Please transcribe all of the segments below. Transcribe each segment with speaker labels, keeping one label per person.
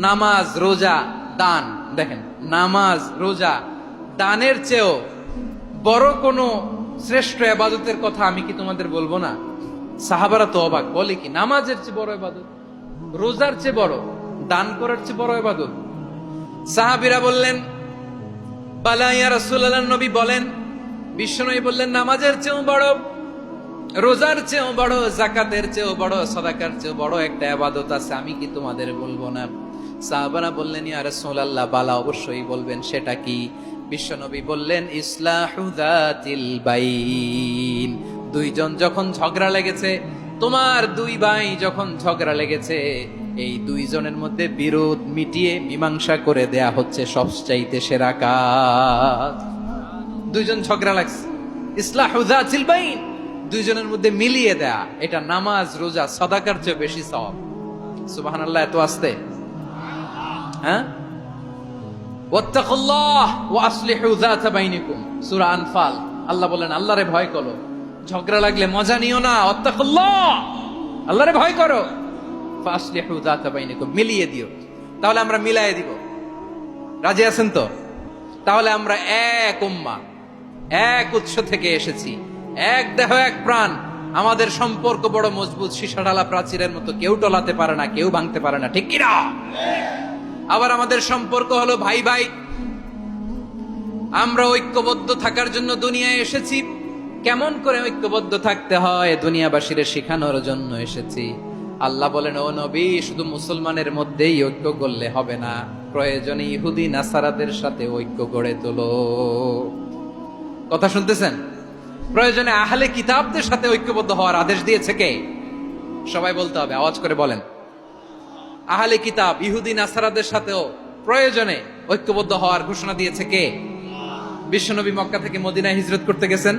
Speaker 1: নামাজ, রোজা, দান। দেখেন, নামাজ, রোজা, দানের চেয়েও বড় কোনো শ্রেষ্ঠ ইবাদতের কথা আমি কি তোমাদের বলবো না? সাহাবারা তো অবাক, বলে কি নামাজের চেয়ে বড় ইবাদত, রোজার চেয়ে বড়, দান করার চেয়ে বড় ইবাদত? সাহাবীরা বললেন, বালা ইয়া রাসূলুল্লাহ, নবী বলেন। বিশ্বনবী বললেন, নামাজের চেয়েও বড়, রোজার চেয়েও বড়, যাকাতের চেয়েও বড়, সাদাকার চেয়েও বড় একটা ইবাদত আছে, আমি কি তোমাদের বলবো না? সাহাবারা বললেন, ইয়া রাসূলুল্লাহ, বালা, অবশ্যই বলবেন, সেটা কি? বিশ্বনবী বললেন, ইসলাহু যাতিল বাইন। দুইজন যখন ঝগড়া লেগেছে, তোমার দুই ভাই যখন ঝগড়া লেগেছে, এই দুইজনের মধ্যে বিরোধ মিটিয়ে মীমাংসা করে দেয়া হচ্ছে সবচাইতে সেরা কাজ। দুইজন ঝগড়া লাগছে, ইসলাহু যাতিল বাইন, দুইজনের মধ্যে মিলিয়ে দেয়া, এটা নামাজ, রোজা, সাদাকার চেয়ে বেশি সওয়াব। সুবহানাল্লাহ, এত আস্তে, হ্যাঁ? ওয়াত্তাকুল্লাহ ওয়া আসলিহু যাতা বাইনিকুম, সূরা আনফাল। আল্লাহ বলেন, আল্লাহরে ভয় করো, ঝগড়া লাগলে মজা নিও না, ওয়াত্তাকুল্লাহ, আল্লাহরে ভয় করো, ফাসলিহু যাতা বাইনিকুম, মিলিয়ে দিও। তাহলে আমরা মিলায়ে দিব, রাজি আছেন তো? তাহলে আমরা এক উম্মাহ, এক উৎস থেকে এসেছি, এক দেহ, এক প্রাণ। আমাদের সম্পর্ক বড় মজবুত, সীসাঢালা প্রাচীরের মতো, কেউ টলাতে পারে না, কেউ ভাঙতে পারে না, ঠিক কিনা? আবার আমাদের সম্পর্ক হলো ভাই ভাই। আমরা ঐক্যবদ্ধ থাকার জন্য দুনিয়ায় এসেছি। কেমন করে ঐক্যবদ্ধ থাকতে হয় দুনিয়াবাসীর শেখানোর জন্য এসেছি। আল্লাহ বলেন, ও নবী, শুধু মুসলমানের মধ্যেই ঐক্য করলে হবে না, প্রয়োজনে ইহুদি নাসারাদের সাথে ঐক্য গড়ে তোলো। কথা শুনতেছেন? প্রয়োজনে আহলে কিতাবদের সাথে ঐক্যবদ্ধ হওয়ার আদেশ দিয়েছে কে? সবাই বলতে হবে, আওয়াজ করে বলেন। আহলে কিতাব, ইহুদি নাসারাদের সাথেও প্রয়োজনে ঐক্যবদ্ধ হওয়ার ঘোষণা দিয়েছে কে? বিশ্বনবী মক্কা থেকে মদিনায় হিজরত করতে গেছেন,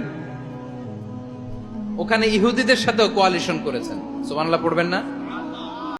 Speaker 1: ওখানে ইহুদিদের সাথেও কোয়ালিশন করেছেন। সুবহানাল্লাহ পড়বেন না?